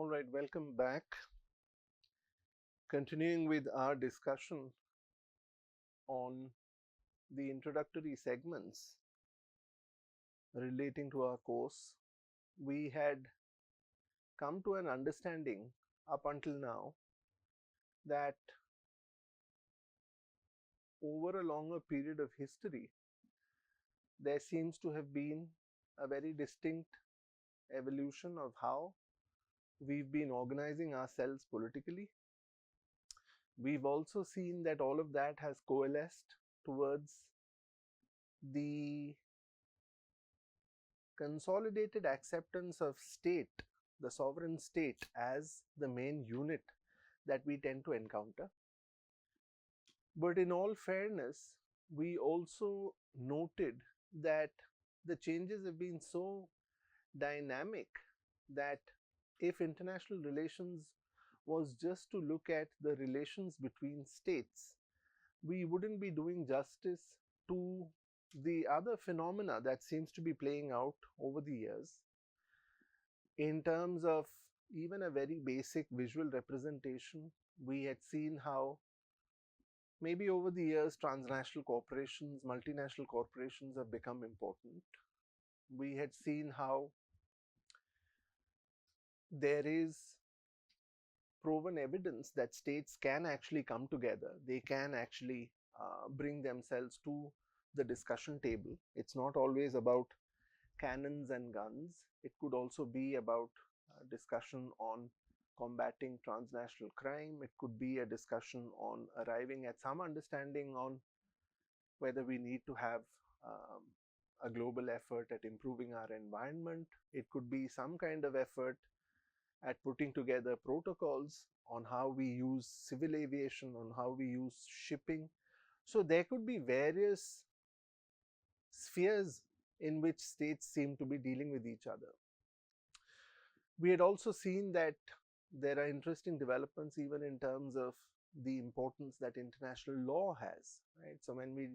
All right, welcome back. Continuing with our discussion on the introductory segments relating to our course, we had come to an understanding up until now that over a longer period of history, there seems to have been a very distinct evolution of how we've been organizing ourselves politically. We've also seen that all of that has coalesced towards the consolidated acceptance of state, the sovereign state, as the main unit that we tend to encounter. But in all fairness, we also noted that the changes have been so dynamic that if international relations was just to look at the relations between states, we wouldn't be doing justice to the other phenomena that seems to be playing out over the years in terms of even a very basic visual representation. We had seen how maybe over the years transnational corporations, multinational corporations have become important. We had seen how there is proven evidence that states can actually come together. They can actually bring themselves to the discussion table. It's not always about cannons and guns. It could also be about discussion on combating transnational crime. It could be a discussion on arriving at some understanding on whether we need to have a global effort at improving our environment. It could be some kind of effort at putting together protocols on how we use civil aviation, on how we use shipping. So there could be various spheres in which states seem to be dealing with each other. We had also seen that there are interesting developments even in terms of the importance that international law has, right? So when we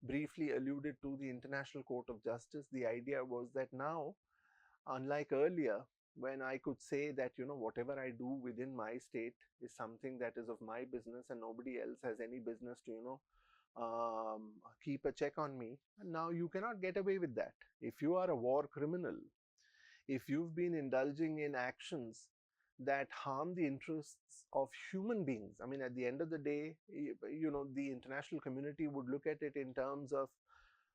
briefly alluded to the International Court of Justice, the idea was that now, unlike earlier, when I could say that, whatever I do within my state is something that is of my business and nobody else has any business to, keep a check on me. And now you cannot get away with that. If you are a war criminal, if you've been indulging in actions that harm the interests of human beings, I mean, at the end of the day, the international community would look at it in terms of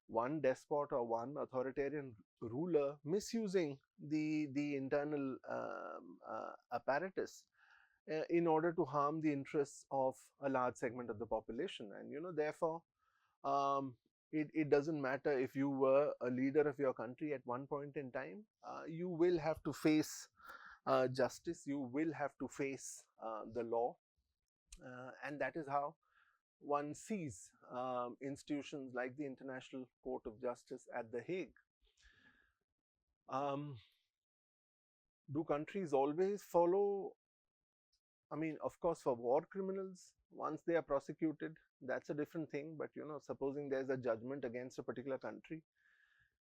one despot or one authoritarian ruler misusing the internal apparatus in order to harm the interests of a large segment of the population. And therefore, it doesn't matter if you were a leader of your country at one point in time, you will have to face justice, you will have to face the law, and that is how one sees institutions like the International Court of Justice at The Hague. Do countries always follow? I mean, of course, for war criminals, once they are prosecuted, that's a different thing. But, supposing there's a judgment against a particular country,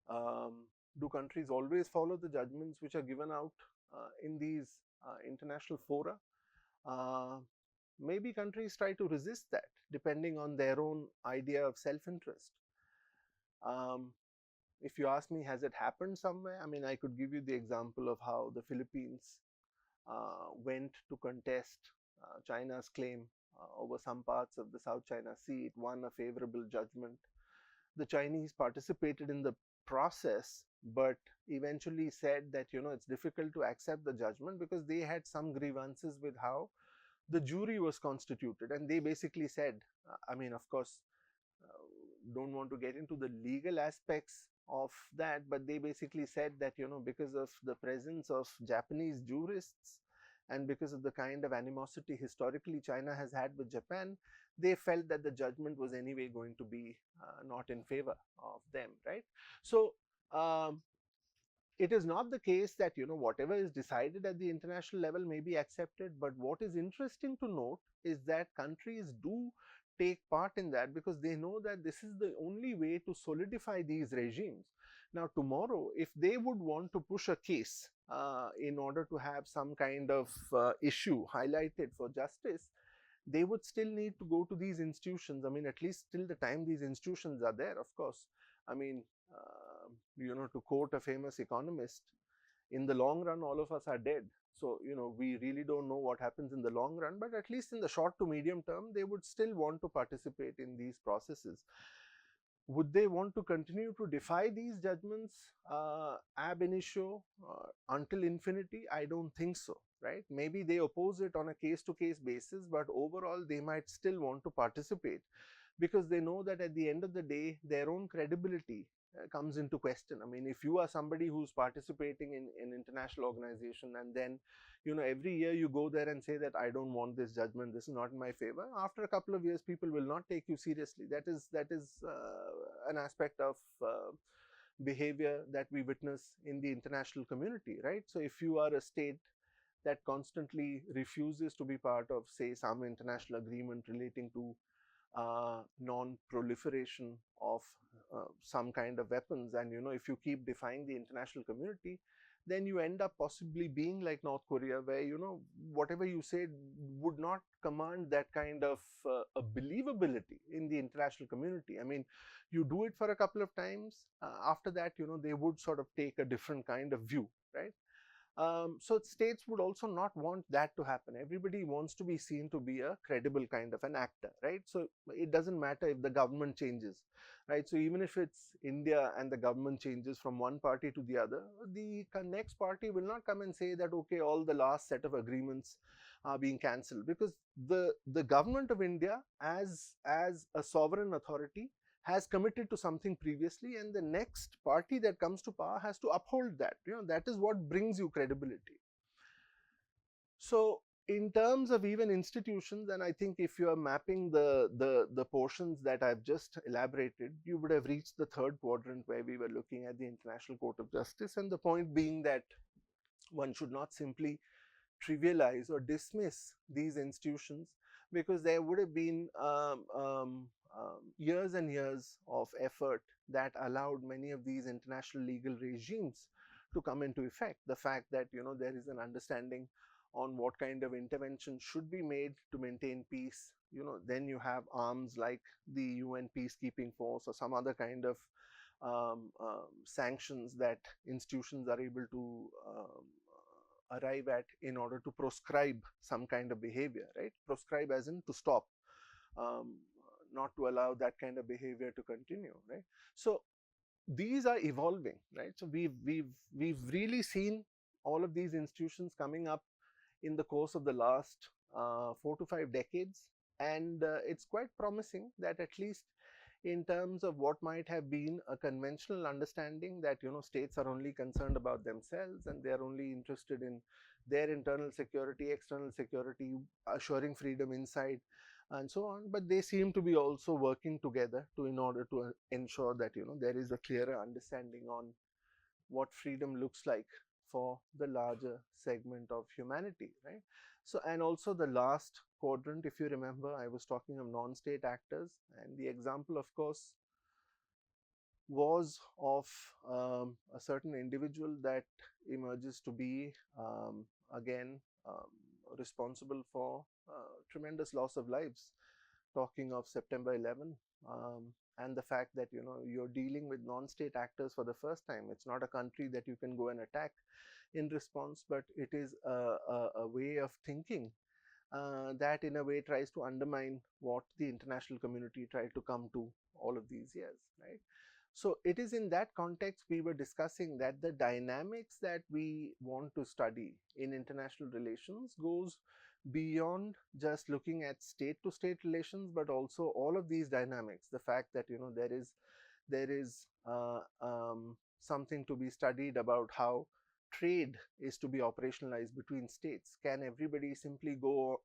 do countries always follow the judgments which are given out in these international fora? Maybe countries try to resist that depending on their own idea of self-interest. If you ask me, has it happened somewhere? I mean, I could give you the example of how the Philippines went to contest China's claim over some parts of the South China Sea. It won a favorable judgment. The Chinese participated in the process, but eventually said that, it's difficult to accept the judgment because they had some grievances with how the jury was constituted. And they basically said, I mean, of course, don't want to get into the legal aspects of that, but they basically said that, because of the presence of Japanese jurists and because of the kind of animosity historically China has had with Japan, they felt that the judgment was anyway going to be not in favor of them, right? So it is not the case that, whatever is decided at the international level may be accepted, but what is interesting to note is that countries do take part in that because they know that this is the only way to solidify these regimes. Now tomorrow, if they would want to push a case in order to have some kind of issue highlighted for justice, they would still need to go to these institutions. I mean, at least till the time these institutions are there, of course. I mean, to quote a famous economist, in the long run, all of us are dead. So, we really don't know what happens in the long run, but at least in the short to medium term, they would still want to participate in these processes. Would they want to continue to defy these judgments ab initio until infinity? I don't think so, right? Maybe they oppose it on a case-to-case basis, but overall they might still want to participate because they know that at the end of the day, their own credibility comes into question. I mean, if you are somebody who's participating in an international organization and then, every year you go there and say that I don't want this judgment, this is not in my favor, after a couple of years, people will not take you seriously. That is an aspect of behavior that we witness in the international community, right? So if you are a state that constantly refuses to be part of, say, some international agreement relating to non-proliferation of some kind of weapons, and if you keep defying the international community, then you end up possibly being like North Korea, where whatever you say would not command that kind of a believability in the international community. I mean, you do it for a couple of times, after that they would sort of take a different kind of view, right? So states would also not want that to happen. Everybody wants to be seen to be a credible kind of an actor, right? So it doesn't matter if the government changes, right? So even if it's India and the government changes from one party to the other, the next party will not come and say that, okay, all the last set of agreements are being cancelled, because the government of India as a sovereign authority has committed to something previously, and the next party that comes to power has to uphold that. That is what brings you credibility. So in terms of even institutions, and I think if you are mapping the portions that I've just elaborated, you would have reached the third quadrant where we were looking at the International Court of Justice, and the point being that one should not simply trivialize or dismiss these institutions, because there would have been years and years of effort that allowed many of these international legal regimes to come into effect. The fact that there is an understanding on what kind of intervention should be made to maintain peace. Then you have arms like the UN peacekeeping force or some other kind of sanctions that institutions are able to arrive at in order to proscribe some kind of behavior, right? Proscribe as in to stop, not to allow that kind of behavior to continue, right? So these are evolving, right? So we've really seen all of these institutions coming up in the course of the last 4 to 5 decades, and it's quite promising that at least in terms of what might have been a conventional understanding that states are only concerned about themselves and they are only interested in their internal security, external security, assuring freedom inside and so on, but they seem to be also working together in order to ensure that there is a clearer understanding on what freedom looks like for the larger segment of humanity, right? So, and also the last quadrant, if you remember, I was talking of non-state actors, and the example, of course, was of a certain individual that emerges to be again responsible for tremendous loss of lives. Talking of September 11, and the fact that you're dealing with non-state actors for the first time. It's not a country that you can go and attack in response, but it is a way of thinking that in a way tries to undermine what the international community tried to come to all of these years, right? So it is in that context we were discussing that the dynamics that we want to study in international relations goes beyond just looking at state to state relations, but also all of these dynamics. The fact that there is something to be studied about how trade is to be operationalized between states. Can everybody simply go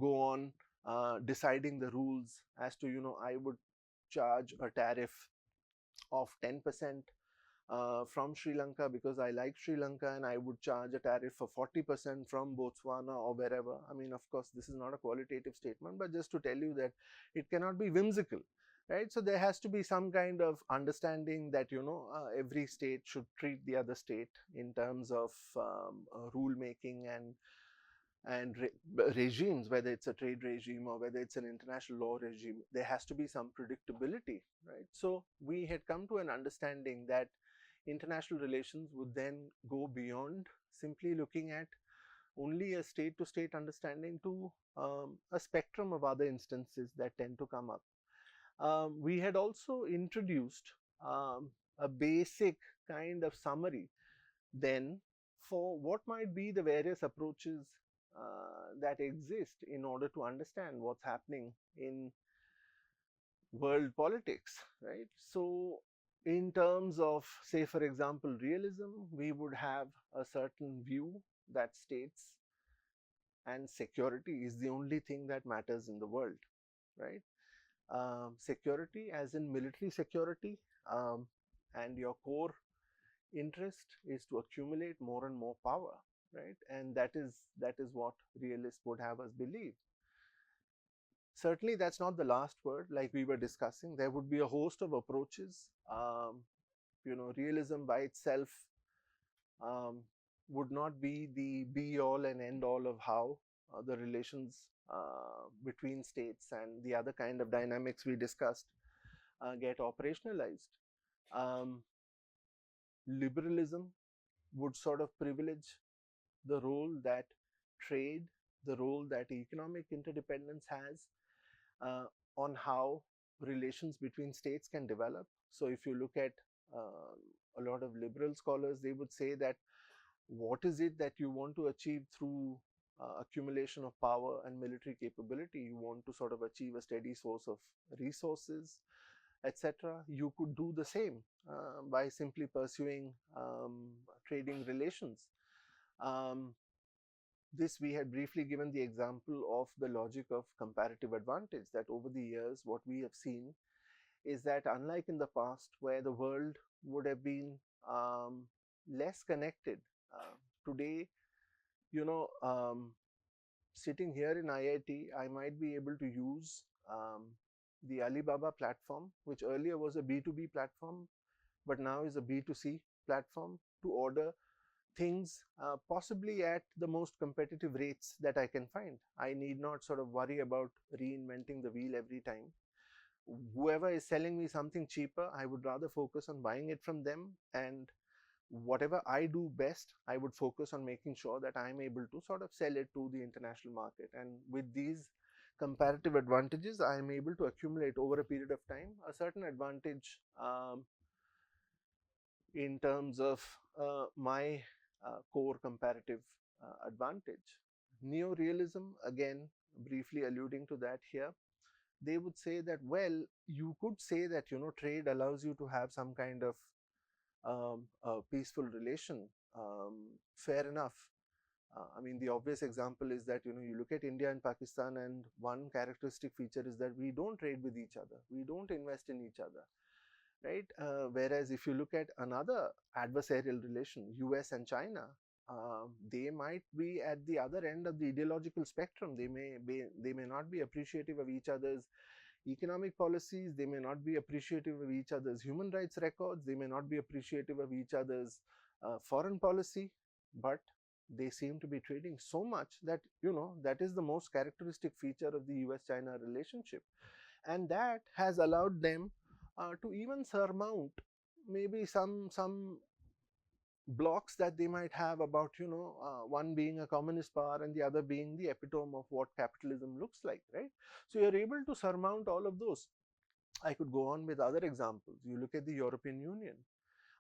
on deciding the rules as to I would charge a tariff of 10% from Sri Lanka because I like Sri Lanka, and I would charge a tariff of 40% from Botswana or wherever. I mean, of course, this is not a qualitative statement, but just to tell you that it cannot be whimsical. right? So there has to be some kind of understanding that every state should treat the other state in terms of rule making and regimes, whether it's a trade regime or whether it's an international law regime. There has to be some predictability, right? So we had come to an understanding that international relations would then go beyond simply looking at only a state to state understanding to a spectrum of other instances that tend to come up. We had also introduced a basic kind of summary then for what might be the various approaches that exist in order to understand what's happening in world politics, right? So in terms of, say, for example, realism, we would have a certain view that states and security is the only thing that matters in the world, right? Security as in military security, and your core interest is to accumulate more and more power, right? And that is what realists would have us believe. Certainly that's not the last word. Like we were discussing, there would be a host of approaches. Realism by itself um, would not be the be all and end all of how the relations between states and the other kind of dynamics we discussed get operationalized. Um, Liberalism would sort of privilege the role that trade, the role that economic interdependence has uh, on how relations between states can develop. So if you look at a lot of liberal scholars, they would say that what is it that you want to achieve through accumulation of power and military capability? You want to sort of achieve a steady source of resources, etc. You could do the same by simply pursuing trading relations. Um, this we had briefly given the example of the logic of comparative advantage, that over the years what we have seen is that unlike in the past where the world would have been less connected, today, you know, sitting here in IIT, I might be able to use the Alibaba platform, which earlier was a B2B platform, but now is a B2C platform, to order things possibly at the most competitive rates that I can find. I need not sort of worry about reinventing the wheel every time. Whoever is selling me something cheaper, I would rather focus on buying it from them, and whatever I do best, I would focus on making sure that I'm able to sort of sell it to the international market. And with these comparative advantages, I am able to accumulate over a period of time a certain advantage in terms of my core comparative advantage. Neo-realism, again, briefly alluding to that here, they would say that, well, you could say that, trade allows you to have some kind of a peaceful relation. Fair enough. I mean, the obvious example is that, you look at India and Pakistan, and one characteristic feature is that we don't trade with each other. We don't invest in each other, right? Whereas if you look at another adversarial relation, US and China, they might be at the other end of the ideological spectrum. They may not be appreciative of each other's economic policies, they may not be appreciative of each other's human rights records, they may not be appreciative of each other's foreign policy, but they seem to be trading so much that, that is the most characteristic feature of the US-China relationship. And that has allowed them to even surmount maybe some blocks that they might have about, one being a communist power and the other being the epitome of what capitalism looks like, right? So you're able to surmount all of those. I could go on with other examples. You look at the European Union.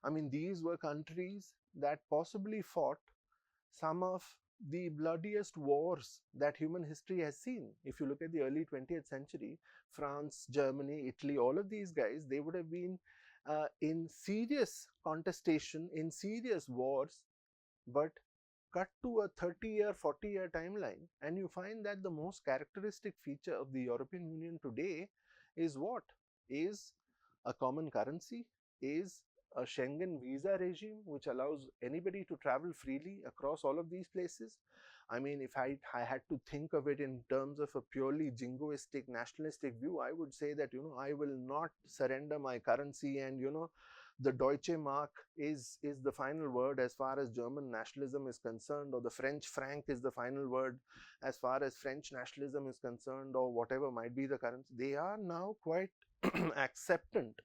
I mean, these were countries that possibly fought some of the bloodiest wars that human history has seen. If you look at the early 20th century, France, Germany, Italy, all of these guys, they would have been in serious contestation, in serious wars, but cut to a 30-year, 40-year timeline, and you find that the most characteristic feature of the European Union today is what? Is a common currency, is a Schengen visa regime which allows anybody to travel freely across all of these places. I mean, if I had to think of it in terms of a purely jingoistic, nationalistic view, I would say that, I will not surrender my currency, and, the Deutsche Mark is the final word as far as German nationalism is concerned, or the French franc is the final word as far as French nationalism is concerned, or whatever might be the currency. They are now quite acceptant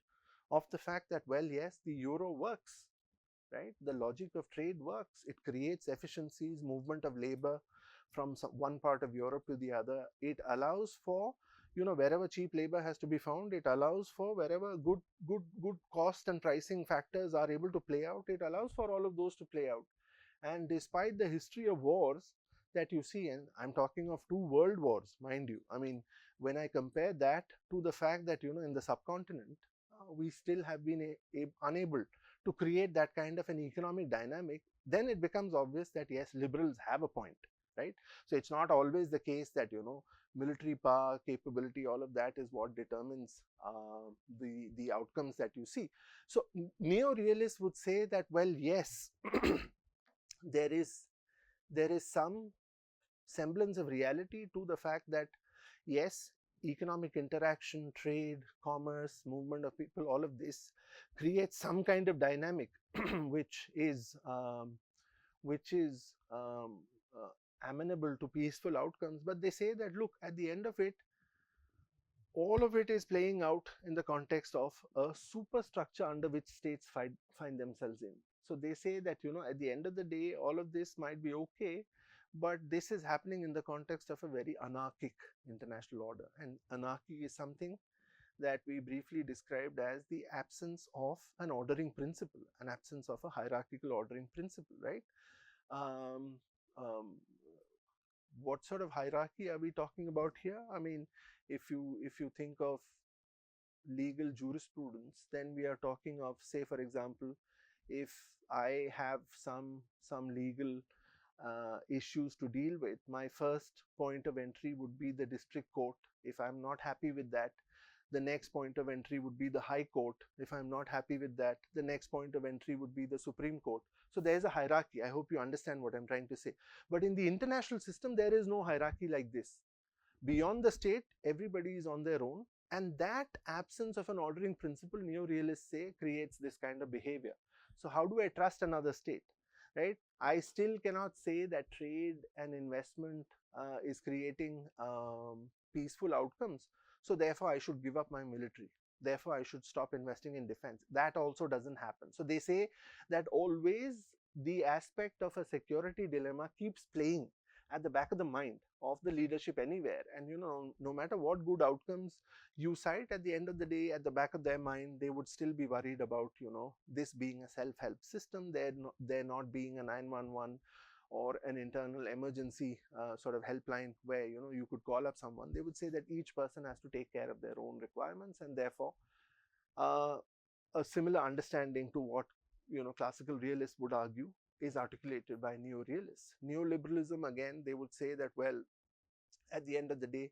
of the fact that, well, yes, the euro works, right? The logic of trade works. It creates efficiencies, movement of labor from one part of Europe to the other. It allows for, wherever cheap labor has to be found, it allows for wherever good cost and pricing factors are able to play out, it allows for all of those to play out. And despite the history of wars that you see, and I'm talking of 2 world wars, mind you, I mean, when I compare that to the fact that, in the subcontinent, we still have been unable to create that kind of an economic dynamic, then it becomes obvious that, yes, liberals have a point, right? So it's not always the case that, military power, capability, all of that is what determines the outcomes that you see. So neo-realists would say that, well, yes, there is some semblance of reality to the fact that, yes, economic interaction, trade, commerce, movement of people, all of this creates some kind of dynamic which is amenable to peaceful outcomes. But they say that, look, at the end of it, all of it is playing out in the context of a superstructure under which states find themselves in. So they say that, at the end of the day, all of this might be okay, but this is happening in the context of a very anarchic international order. And anarchy is something that we briefly described as the absence of an ordering principle, an absence of a hierarchical ordering principle, right? Um, um, what sort of hierarchy are we talking about here? I mean, if you think of legal jurisprudence, then we are talking of, say, for example, if I have some legal issues to deal with, my first point of entry would be the district court. If I'm not happy with that, the next point of entry would be the High Court. If I'm not happy with that, the next point of entry would be the Supreme Court. So there's a hierarchy. I hope you understand what I'm trying to say. But in the international system, there is no hierarchy like this. Beyond the state, everybody is on their own. And that absence of an ordering principle, neo-realists say, creates this kind of behavior. So how do I trust another state, right? I still cannot say that trade and investment is creating peaceful outcomes. So therefore, I should give up my military. Therefore, I should stop investing in defense. That also doesn't happen. So they say that always the aspect of a security dilemma keeps playing at the back of the mind of the leadership anywhere. And, no matter what good outcomes you cite, at the end of the day, at the back of their mind, they would still be worried about, this being a self-help system, there not being a 911 or an internal emergency sort of helpline where, you could call up someone. They would say that each person has to take care of their own requirements, and therefore a similar understanding to what, classical realists would argue is articulated by neo-realists. Neoliberalism, again, they would say that, well, at the end of the day,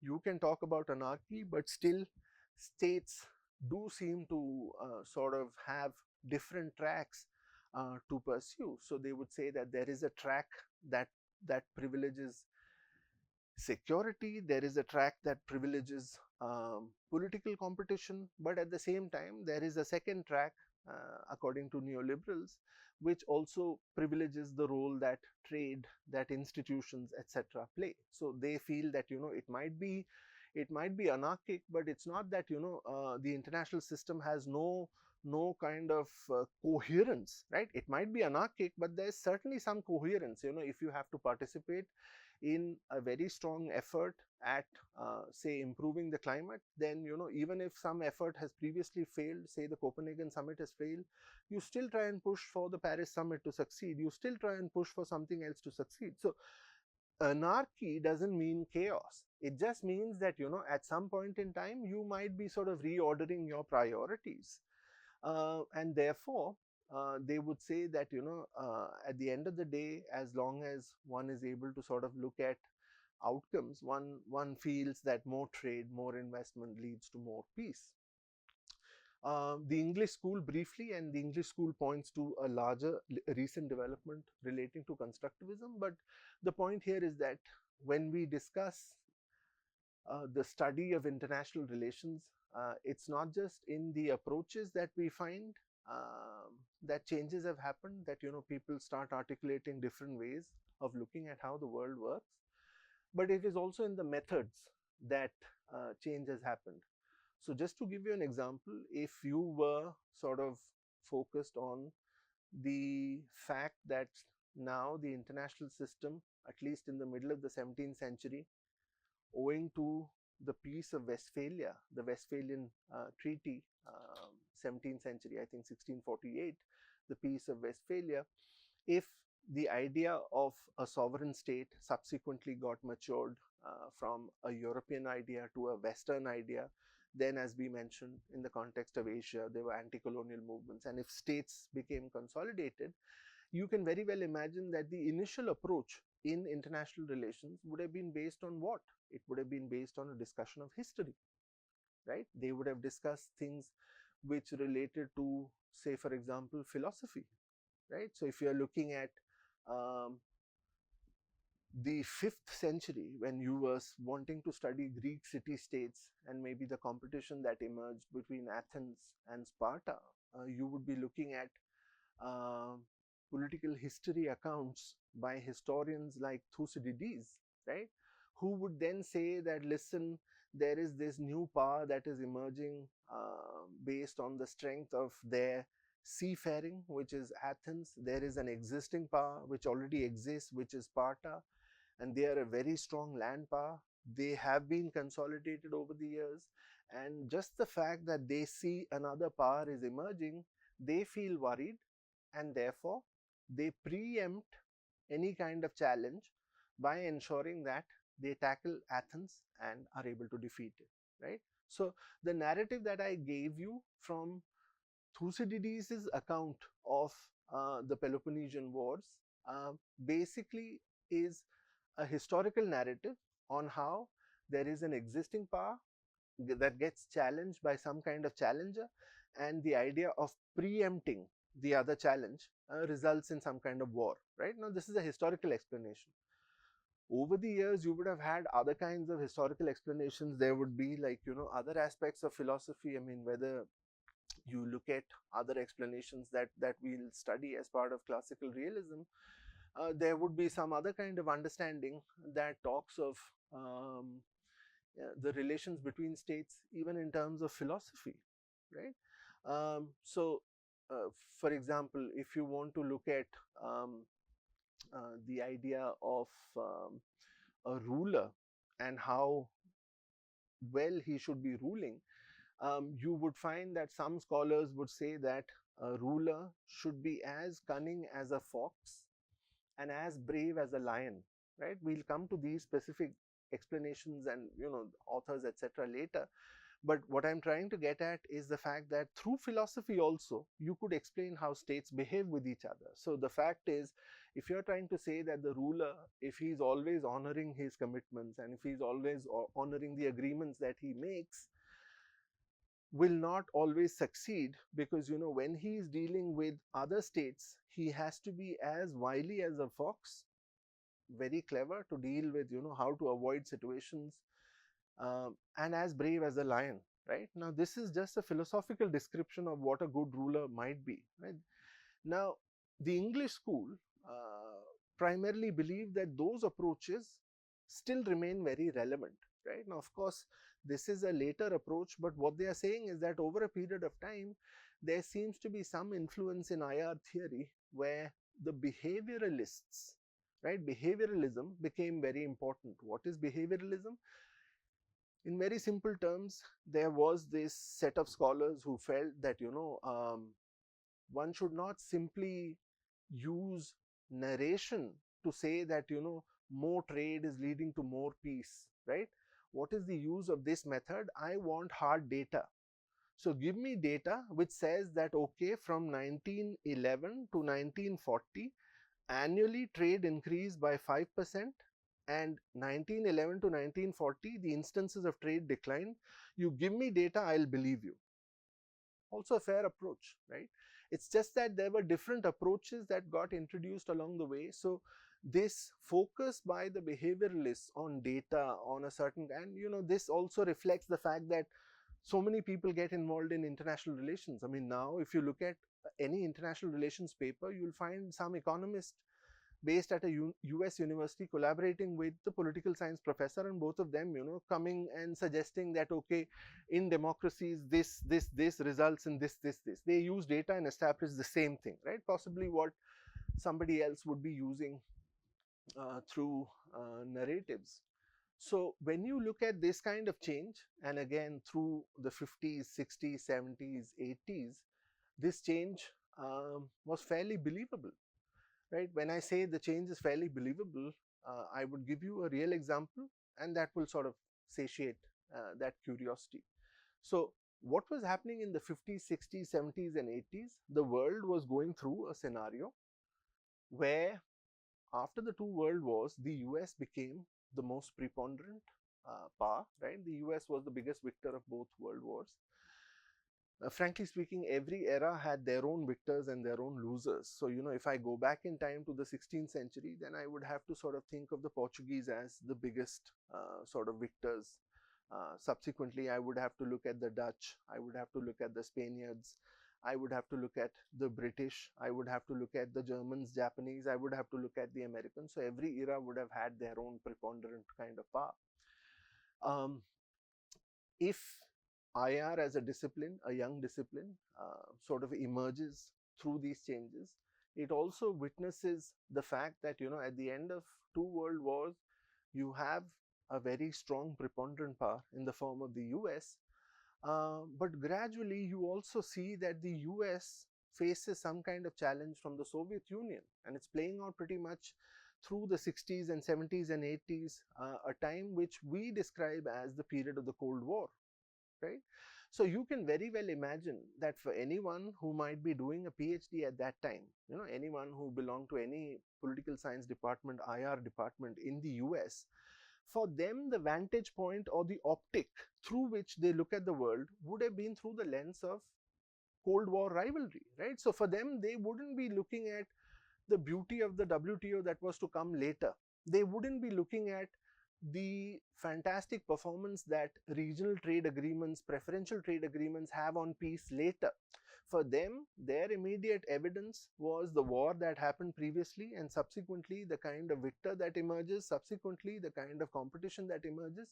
you can talk about anarchy, but still states do seem to sort of have different tracks to pursue. So they would say that there is a track that privileges security, there is a track that privileges political competition, but at the same time, there is a second track, according to neoliberals, which also privileges the role that trade, that institutions, etc. play. So they feel that, it might be anarchic, but it's not that, the international system has no kind of coherence, right? It might be anarchic, but there's certainly some coherence. If you have to participate in a very strong effort at say improving the climate, then even if some effort has previously failed, say the Copenhagen summit has failed, you still try and push for the Paris summit to succeed, you still try and push for something else to succeed. So anarchy doesn't mean chaos. It just means that at some point in time you might be sort of reordering your priorities, and therefore they would say that at the end of the day, as long as one is able to sort of look at outcomes, one feels that more trade, more investment leads to more peace. The English school briefly, and the English school points to a larger recent development relating to constructivism. But the point here is that when we discuss the study of international relations, it's not just in the approaches that we find that changes have happened, that people start articulating different ways of looking at how the world works, but it is also in the methods that change has happened. So just to give you an example, if you were sort of focused on the fact that now the international system, at least in the middle of the 17th century, owing to the Peace of Westphalia, the Westphalian Treaty, 17th century, I think 1648, the Peace of Westphalia, if the idea of a sovereign state subsequently got matured from a European idea to a Western idea, then, as we mentioned, in the context of Asia, there were anti-colonial movements, and if states became consolidated, you can very well imagine that the initial approach in international relations would have been based on what? It would have been based on a discussion of history, right? They would have discussed things which related to, say, for example, philosophy, right? So if you're looking at the 5th century, when you were wanting to study Greek city-states and maybe the competition that emerged between Athens and Sparta, you would be looking at political history accounts by historians like Thucydides, right? Who would then say that, listen, there is this new power that is emerging based on the strength of their seafaring, which is Athens. There is an existing power which already exists, which is Sparta, and they are a very strong land power. They have been consolidated over the years, and just the fact that they see another power is emerging, they feel worried, and therefore they preempt any kind of challenge by ensuring that they tackle Athens and are able to defeat it, right? So the narrative that I gave you from Thucydides' account of the Peloponnesian Wars basically is a historical narrative on how there is an existing power that gets challenged by some kind of challenger, and the idea of preempting the other challenge results in some kind of war, right? Now, this is a historical explanation. Over the years, you would have had other kinds of historical explanations. There would be, like, other aspects of philosophy. I mean, whether you look at other explanations that we'll study as part of classical realism, there would be some other kind of understanding that talks of the relations between states, even in terms of philosophy, right? So, for example, if you want to look at the idea of a ruler and how well he should be ruling, you would find that some scholars would say that a ruler should be as cunning as a fox and as brave as a lion, right? We'll come to these specific explanations and authors, etc., later. But what I'm trying to get at is the fact that through philosophy also you could explain how states behave with each other. So the fact is, if you're trying to say that the ruler, if he's always honoring his commitments and if he's always honoring the agreements that he makes, will not always succeed, because when he is dealing with other states, he has to be as wily as a fox, very clever to deal with how to avoid situations, and as brave as a lion, right? Now, this is just a philosophical description of what a good ruler might be, right? Now, the English school primarily believe that those approaches still remain very relevant, right? Now, of course, this is a later approach, but what they are saying is that over a period of time, there seems to be some influence in IR theory where the behavioralists, right? Behavioralism became very important. What is behavioralism? In very simple terms, there was this set of scholars who felt that, one should not simply use narration to say that, more trade is leading to more peace, right? What is the use of this method? I want hard data. So give me data which says that, okay, from 1911 to 1940, annually trade increased by 5%, and 1911 to 1940, the instances of trade declined. You give me data, I'll believe you. also a fair approach, right? It's just that there were different approaches that got introduced along the way. So this focus by the behavioralists on data, on a certain, and this also reflects the fact that so many people get involved in international relations. I mean, now if you look at any international relations paper, you'll find some economist based at a US university collaborating with the political science professor, and both of them, coming and suggesting that, okay, in democracies, this results in this. They use data and establish the same thing, right? Possibly what somebody else would be using through narratives. So when you look at this kind of change, and again through the 50s, 60s, 70s, 80s, this change was fairly believable, right? When I say the change is fairly believable, I would give you a real example, and that will sort of satiate that curiosity. So what was happening in the 50s, 60s, 70s, and 80s? The world was going through a scenario where after the two world wars, the US became the most preponderant power, right? The US was the biggest victor of both world wars. Frankly speaking, every era had their own victors and their own losers. So, if I go back in time to the 16th century, then I would have to sort of think of the Portuguese as the biggest sort of victors. Subsequently, I would have to look at the Dutch, I would have to look at the Spaniards, I would have to look at the British, I would have to look at the Germans, Japanese, I would have to look at the Americans. So every era would have had their own preponderant kind of power. If IR as a discipline, a young discipline, sort of emerges through these changes, it also witnesses the fact that, at the end of two world wars, you have a very strong preponderant power in the form of the US. But gradually, you also see that the US faces some kind of challenge from the Soviet Union, and it's playing out pretty much through the 60s and 70s and 80s, a time which we describe as the period of the Cold War, right? So you can very well imagine that for anyone who might be doing a PhD at that time, anyone who belonged to any political science department, IR department in the US, for them, the vantage point or the optic through which they look at the world would have been through the lens of Cold War rivalry, right? So for them, they wouldn't be looking at the beauty of the WTO that was to come later. They wouldn't be looking at the fantastic performance that regional trade agreements, preferential trade agreements have on peace later. For them, their immediate evidence was the war that happened previously, and subsequently the kind of victor that emerges, subsequently the kind of competition that emerges.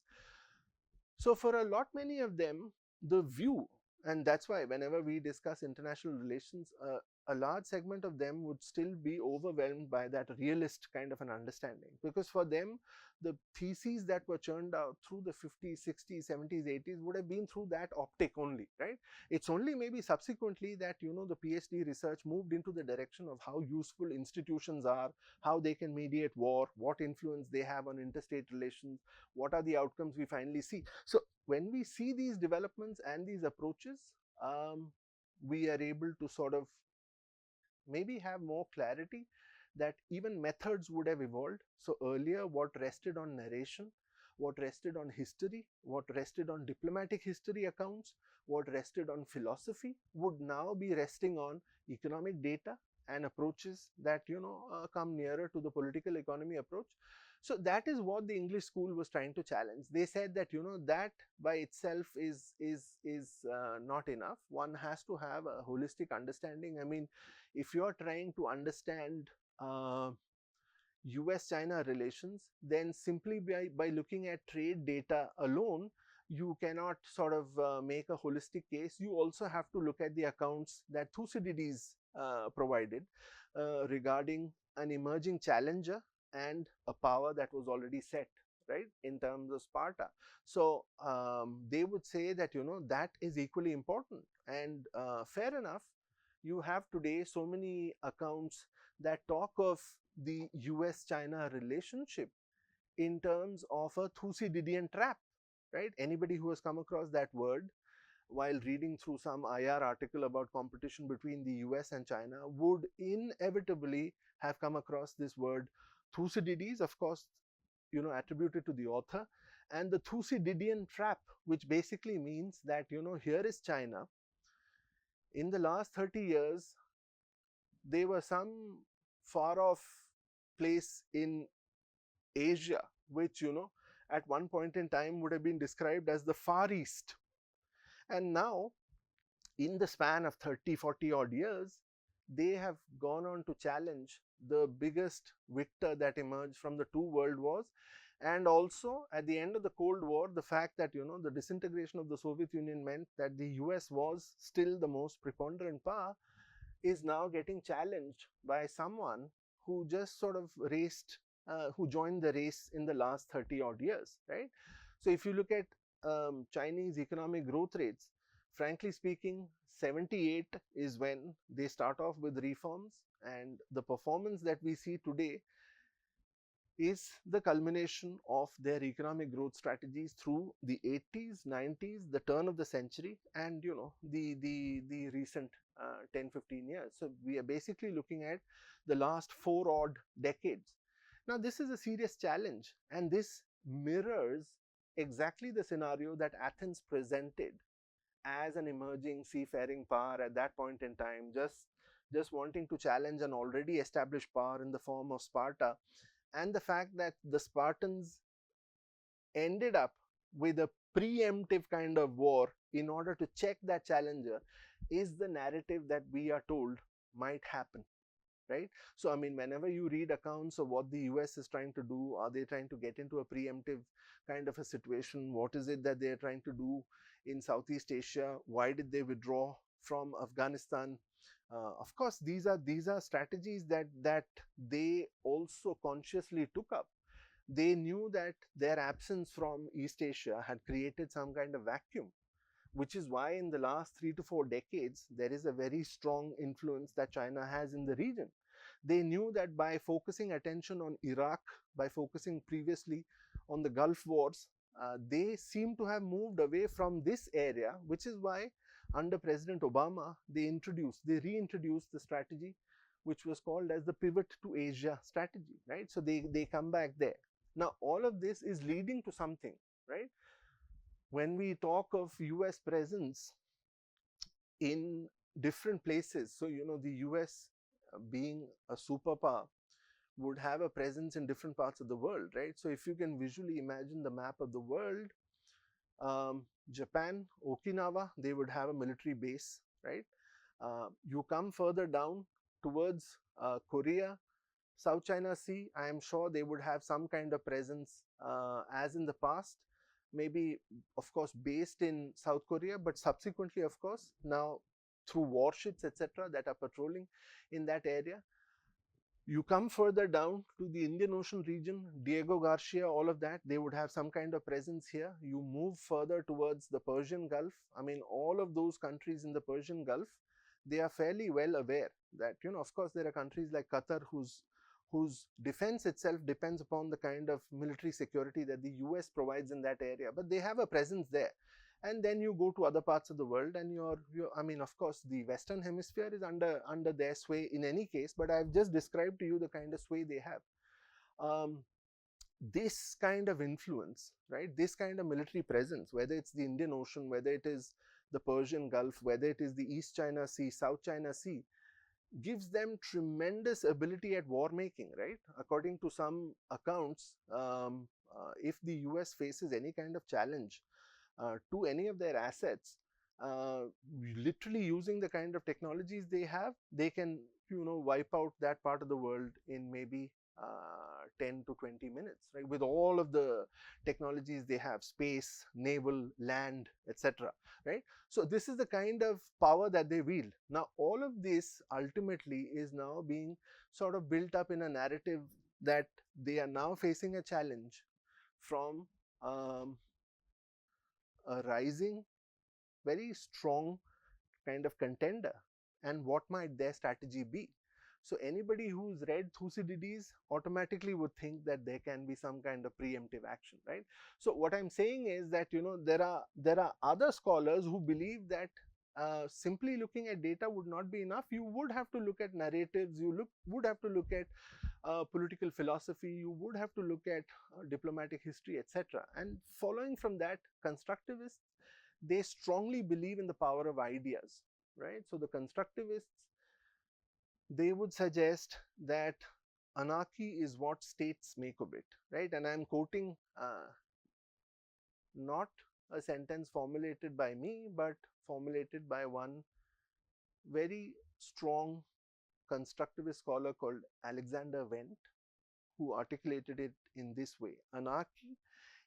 So for a lot many of them, the view, and that's why whenever we discuss international relations, a large segment of them would still be overwhelmed by that realist kind of an understanding, because for them, the theses that were churned out through the 50s, 60s, 70s, 80s would have been through that optic only, right? It's only maybe subsequently that, the PhD research moved into the direction of how useful institutions are, how they can mediate war, what influence they have on interstate relations, what are the outcomes we finally see. So when we see these developments and these approaches, we are able to sort of maybe have more clarity that even methods would have evolved. So earlier, what rested on narration, what rested on history, what rested on diplomatic history accounts, what rested on philosophy, would now be resting on economic data and approaches that come nearer to the political economy approach. So that is what the English school was trying to challenge. They said that that by itself is not enough. One has to have a holistic understanding. I mean, if you are trying to understand US-China relations, then simply by looking at trade data alone, you cannot sort of make a holistic case. You also have to look at the accounts that Thucydides provided regarding an emerging challenger and a power that was already set, right, in terms of Sparta. So they would say that that is equally important, and fair enough. You have today so many accounts that talk of the US-China relationship in terms of a Thucydidean trap, right? Anybody who has come across that word while reading through some IR article about competition between the US and China would inevitably have come across this word Thucydides, of course, attributed to the author, and the Thucydidean trap, which basically means that, here is China In the last 30 years, there were some far off place in Asia, which, at one point in time would have been described as the Far East. And now, in the span of 30, 40 odd years, they have gone on to challenge the biggest victor that emerged from the two world wars. And also, at the end of the Cold War, the fact that, the disintegration of the Soviet Union meant that the US was still the most preponderant power is now getting challenged by someone who just sort of who joined the race in the last 30 odd years, right? So if you look at Chinese economic growth rates, frankly speaking, 78 is when they start off with reforms, and the performance that we see today is the culmination of their economic growth strategies through the 80s, 90s, the turn of the century, and the recent 10-15 years. So we are basically looking at the last 4 odd decades. Now this is a serious challenge, and this mirrors exactly the scenario that Athens presented as an emerging seafaring power at that point in time, just wanting to challenge an already established power in the form of Sparta. And the fact that the Spartans ended up with a preemptive kind of war in order to check that challenger is the narrative that we are told might happen, right? So I mean, whenever you read accounts of what the US is trying to do, are they trying to get into a preemptive kind of a situation? What is it that they're trying to do in Southeast Asia? Why did they withdraw from Afghanistan? Of course, these are strategies that they also consciously took up. They knew that their absence from East Asia had created some kind of vacuum, which is why in the last 3 to 4 decades, there is a very strong influence that China has in the region. They knew that by focusing attention on Iraq, by focusing previously on the Gulf Wars, they seem to have moved away from this area, which is why under President Obama, they reintroduced the strategy, which was called as the pivot to Asia strategy, right? So they come back there. Now, all of this is leading to something, right? When we talk of US presence in different places, so, the US being a superpower would have a presence in different parts of the world, right? So if you can visually imagine the map of the world, Japan, Okinawa, they would have a military base, right? You come further down towards Korea, South China Sea, I am sure they would have some kind of presence as in the past, maybe of course based in South Korea, but subsequently of course now through warships, etc., that are patrolling in that area. You come further down to the Indian Ocean region, Diego Garcia, all of that, they would have some kind of presence here. You move further towards the Persian Gulf. I mean, all of those countries in the Persian Gulf, they are fairly well aware that, of course, there are countries like Qatar whose defense itself depends upon the kind of military security that the US provides in that area, but they have a presence there. And then you go to other parts of the world, and I mean, of course, the Western Hemisphere is under their sway in any case, but I've just described to you the kind of sway they have. This kind of influence, right, this kind of military presence, whether it's the Indian Ocean, whether it is the Persian Gulf, whether it is the East China Sea, South China Sea, gives them tremendous ability at war making, right? According to some accounts, if the US faces any kind of challenge to any of their assets, literally using the kind of technologies they have, they can, wipe out that part of the world in maybe 10 to 20 minutes, right? With all of the technologies they have, space, naval, land, etc., right? So this is the kind of power that they wield. Now, all of this ultimately is now being sort of built up in a narrative that they are now facing a challenge from a rising, very strong kind of contender. And what might their strategy be? So anybody who's read Thucydides automatically would think that there can be some kind of preemptive action, right? So what I'm saying is that, there are other scholars who believe that simply looking at data would not be enough. You would have to look at narratives, would have to look at political philosophy, you would have to look at diplomatic history, etc. And following from that, constructivists, they strongly believe in the power of ideas. right? So the constructivists, they would suggest that anarchy is what states make of it, right? And I'm quoting not a sentence formulated by me, but formulated by one very strong constructivist scholar called Alexander Wendt, who articulated it in this way: anarchy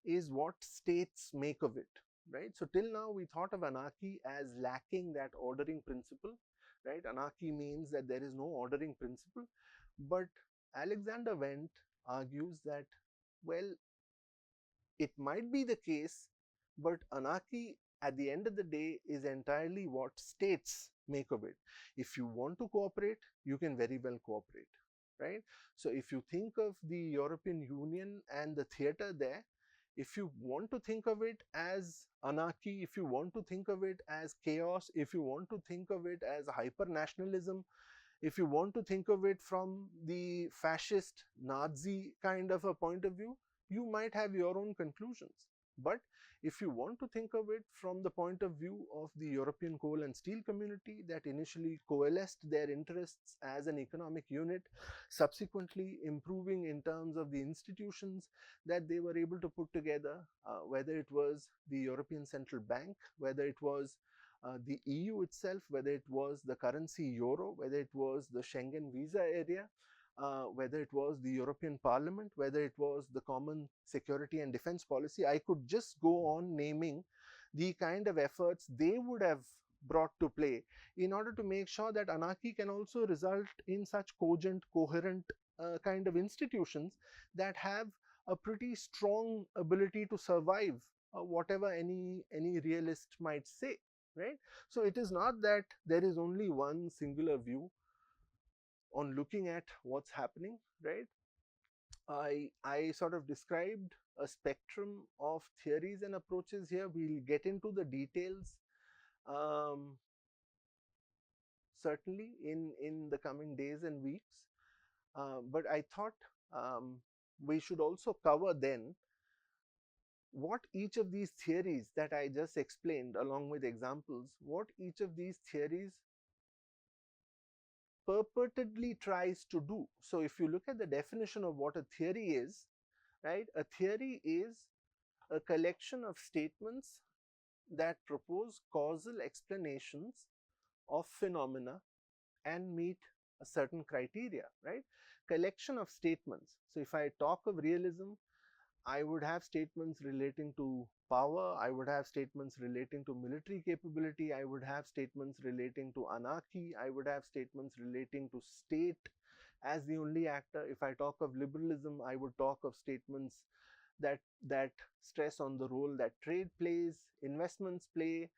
is what states make of it, right? So till now we thought of anarchy as lacking that ordering principle, right? Anarchy means that there is no ordering principle, but Alexander Wendt argues that, well, it might be the case, but anarchy at the end of the day is entirely what states make of it. If you want to cooperate, you can very well cooperate, right? So if you think of the European Union and the theater there, if you want to think of it as anarchy, if you want to think of it as chaos, if you want to think of it as hyper nationalism, if you want to think of it from the fascist Nazi kind of a point of view, you might have your own conclusions. But if you want to think of it from the point of view of the European coal and steel community that initially coalesced their interests as an economic unit, subsequently improving in terms of the institutions that they were able to put together, whether it was the European Central Bank, whether it was the EU itself, whether it was the currency euro, whether it was the Schengen visa area, whether it was the European Parliament, whether it was the common security and defense policy. I could just go on naming the kind of efforts they would have brought to play in order to make sure that anarchy can also result in such cogent, coherent kind of institutions that have a pretty strong ability to survive whatever any realist might say, right? So it is not that there is only one singular view on looking at what's happening, right? I sort of described a spectrum of theories and approaches here. We'll get into the details um, certainly in the coming days and weeks, but I thought we should also cover then what each of these theories that I just explained along with examples, what each of these theories purportedly tries to do. So if you look at the definition of what a theory is, right, a theory is a collection of statements that propose causal explanations of phenomena and meet a certain criteria, right? Collection of statements. So if I talk of realism, I would have statements relating to power, I would have statements relating to military capability, I would have statements relating to anarchy, I would have statements relating to state as the only actor. If I talk of liberalism, I would talk of statements that stress on the role that trade plays, investments play,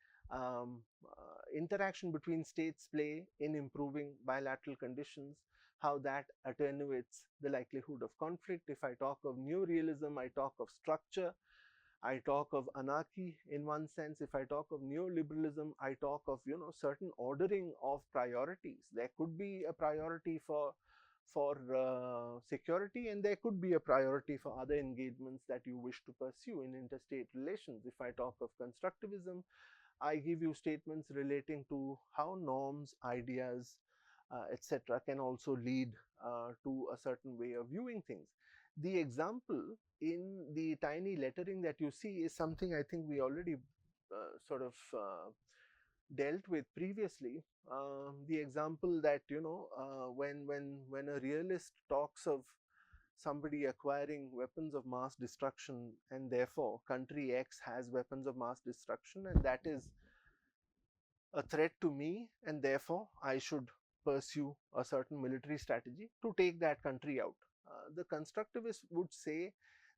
interaction between states play in improving bilateral conditions, how that attenuates the likelihood of conflict. If I talk of neorealism, I talk of structure, I talk of anarchy in one sense. If I talk of neoliberalism, I talk of, you know, certain ordering of priorities. There could be a priority for security, and there could be a priority for other engagements that you wish to pursue in interstate relations. If I talk of constructivism, I give you statements relating to how norms, ideas, etc., can also lead to a certain way of viewing things. The example in the tiny lettering that you see is something I think we already sort of dealt with previously. The example that, you know, when a realist talks of somebody acquiring weapons of mass destruction, and therefore country X has weapons of mass destruction, and that is a threat to me, and therefore I should pursue a certain military strategy to take that country out. The constructivists would say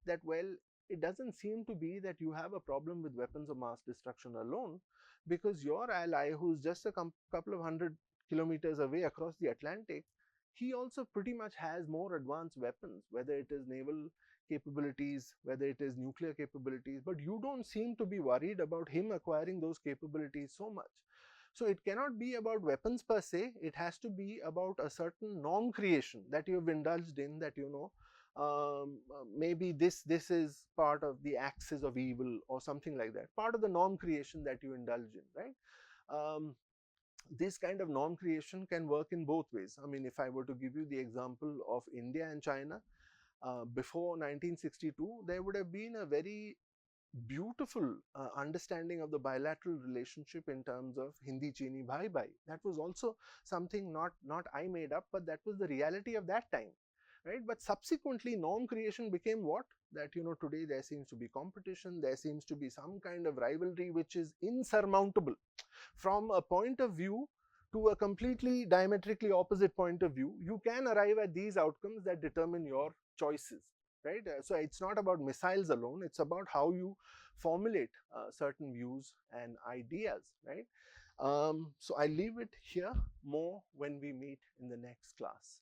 that, well, it doesn't seem to be that you have a problem with weapons of mass destruction alone, because your ally, who's just a couple of 100 kilometers away across the Atlantic, he also pretty much has more advanced weapons, whether it is naval capabilities, whether it is nuclear capabilities, but you don't seem to be worried about him acquiring those capabilities so much. So it cannot be about weapons per se, it has to be about a certain norm creation that you have indulged in, that, you know, maybe this is part of the axis of evil or something like that, part of the norm creation that you indulge in, right? this kind of norm creation can work in both ways. I mean, if I were to give you the example of India and China, before 1962, there would have been a very beautiful understanding of the bilateral relationship in terms of Hindi Chini Bhai Bhai. That was also something not I made up, but that was the reality of that time, right? But subsequently, norm creation became what? That, you know, today there seems to be competition, there seems to be some kind of rivalry which is insurmountable. From a point of view to a completely diametrically opposite point of view, you can arrive at these outcomes that determine your choices, right? So it's not about missiles alone, it's about how you formulate certain views and ideas, right? So I leave it here. More when we meet in the next class.